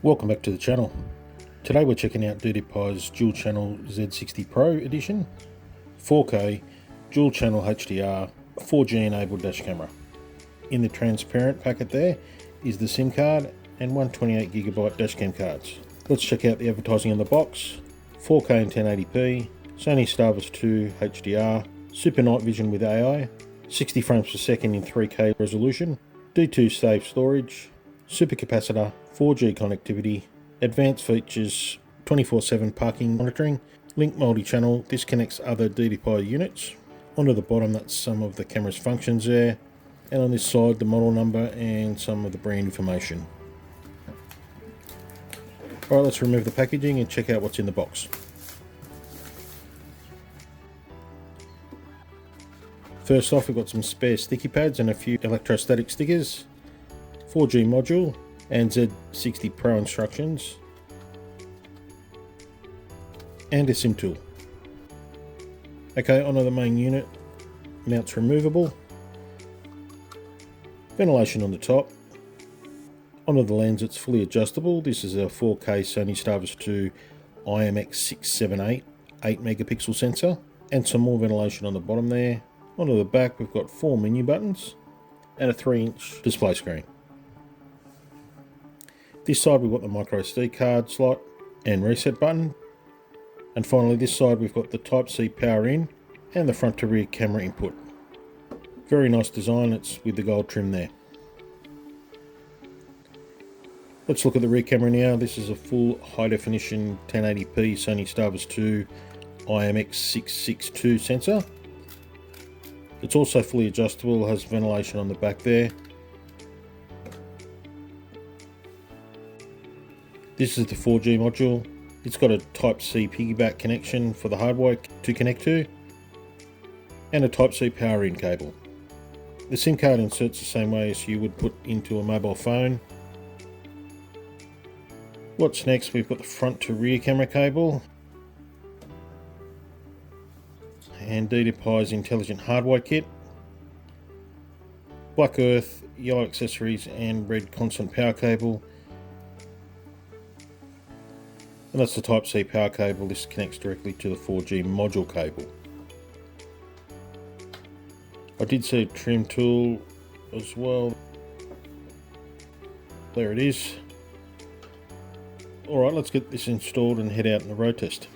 Welcome back to the channel. Today we're checking out DDPAI's dual channel Z60 Pro edition, 4K, dual channel HDR, 4G enabled dash camera. In the transparent packet there is the SIM card and 128GB dashcam cards. Let's check out the advertising on the box. 4K and 1080p, Sony NightVis 2 HDR, super night vision with AI, 60 frames per second in 3K resolution, D2 safe storage, super capacitor, 4G connectivity, advanced features, 24/7 parking monitoring, link multi-channel, disconnects other DDPAI units. Onto the bottom, that's some of the camera's functions there, and on this side the model number and some of the brand information. Alright, let's remove the packaging and check out what's in the box. First off, we've got some spare sticky pads and a few electrostatic stickers, 4G module and Z60 Pro instructions, and a SIM tool. Okay, onto the main unit. Mount's removable, ventilation on the top. Onto the lens, it's fully adjustable. This is a 4K Sony NightVis 2 IMX678 8 megapixel sensor, and some more ventilation on the bottom there. Onto the back, we've got 4 menu buttons and a 3-inch display screen. This side we've got the micro SD card slot and reset button, and finally this side we've got the Type-C power in and the front to rear camera input. Very nice design, it's with the gold trim there. Let's look at the rear camera now. This is a full high definition 1080p Sony NightVis 2 IMX662 sensor. It's also fully adjustable, has ventilation on the back there. This is the 4G module. It's got a Type-C piggyback connection for the hardware to connect to, and a Type-C power in cable. The SIM card inserts the same way as you would put into a mobile phone. What's next? We've got the front to rear camera cable and DDPAI's intelligent hardware kit, black earth, yellow accessories and red constant power cable. And that's the Type-C power cable. This connects directly to the 4G module cable. I did see a trim tool as well. There it is. Alright, let's get this installed and head out in the road test.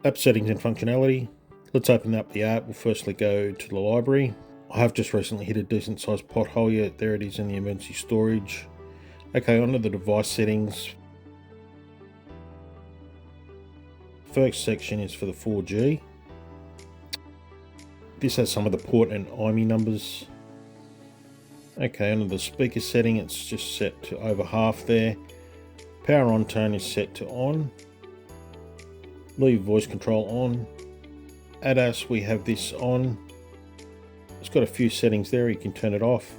App settings and functionality. Let's open up the app. We'll firstly go to the library. I have just recently hit a decent sized pothole yet. There it is in the emergency storage. Okay, onto the device settings. First section is for the 4G. This has some of the port and IMEI numbers. Okay, under the speaker setting, it's just set to over half there. Power on tone is set to on. Leave voice control on. ADAS, we have this on. It's got a few settings there, you can turn it off.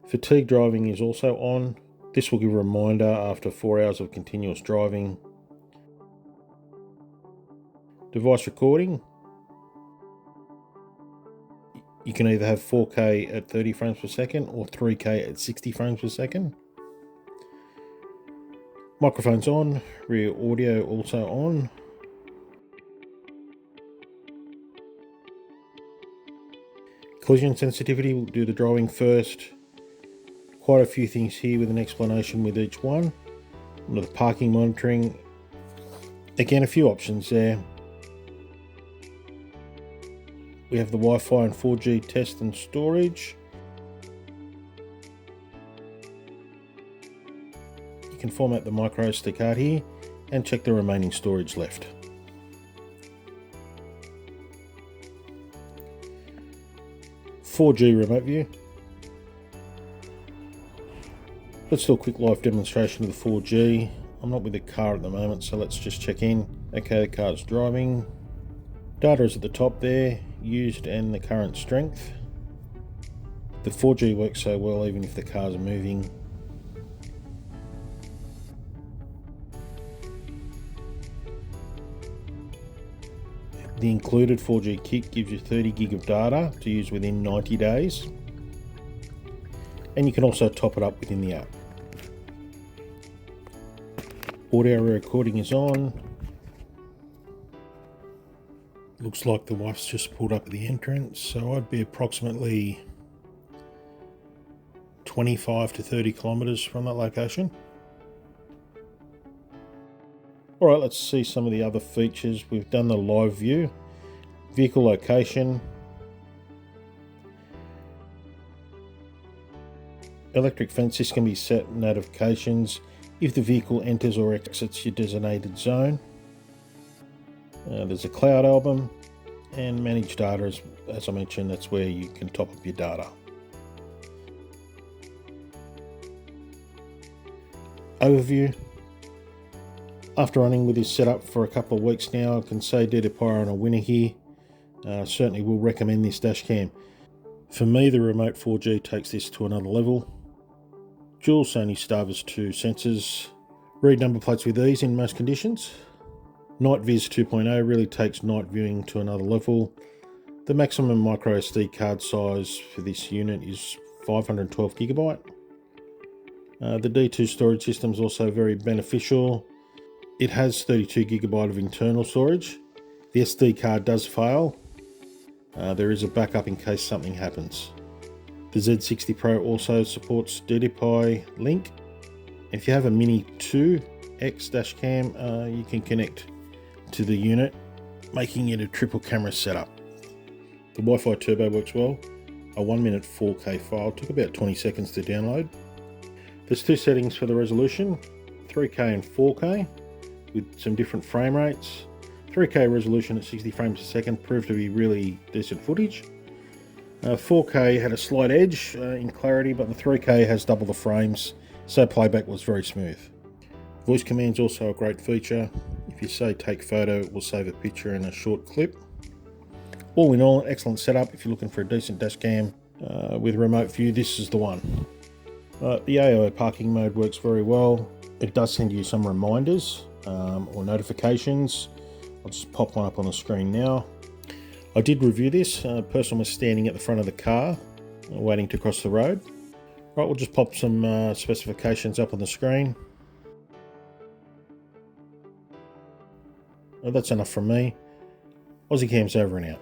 Fatigue driving is also on. This will give a reminder after 4 hours of continuous driving. Device recording. You can either have 4K at 30 frames per second or 3K at 60 frames per second. Microphone's on, rear audio also on. Collision sensitivity, we'll do the driving first. Quite a few things here with an explanation with each one. Under the parking monitoring, again a few options there. We have the Wi-Fi and 4G test and storage. You can format the micro SD card here and check the remaining storage left. .4G remote view. Let's do a quick live demonstration of the 4G. I'm not with the car at the moment, so let's just check in. Okay, the car's driving. Data is at the top there, used and the current strength. The 4G works so well even if the cars are moving. The included 4G kit gives you 30 gig of data to use within 90 days. And you can also top it up within the app. Audio recording is on. Looks like the wife's just pulled up at the entrance, so I'd be approximately 25 to 30 kilometers from that location. Alright, let's see some of the other features. We've done the live view, vehicle location, electric fence. This can be set notifications if the vehicle enters or exits your designated zone. There's a cloud album and manage data. As I mentioned, that's where you can top up your data. Overview. After running with this setup for a couple of weeks now, I can say DDPAI on a winner here. Certainly will recommend this dash cam. For me, the remote 4G takes this to another level. Dual Sony Starvis 2 sensors. Read number plates with ease in most conditions. NightVis 2.0 really takes night viewing to another level. The maximum micro SD card size for this unit is 512 GB. The D2 storage system is also very beneficial. It has 32 GB of internal storage. The SD card does fail. There is a backup in case something happens. The Z60 Pro also supports DDPAI link. If you have a Mini 2X dash cam, you can connect to the unit, making it a triple camera setup. The Wi-Fi turbo works well. A 1 minute 4K file took about 20 seconds to download. There's two settings for the resolution, 3K and 4K, with some different frame rates. 3K resolution at 60 frames a second proved to be really decent footage. 4K had a slight edge in clarity, but the 3K has double the frames, so playback was very smooth. Voice command's also a great feature. If you say take photo, it will save a picture in a short clip. All in all, an excellent setup. If you're looking for a decent dash cam with remote view, this is the one. The AO parking mode works very well. It does send you some reminders or notifications. I'll just pop one up on the screen now. I did review this. A person was standing at the front of the car waiting to cross the road. Right, we'll just pop some specifications up on the screen. Well, that's enough from me. Aussiecams over and out.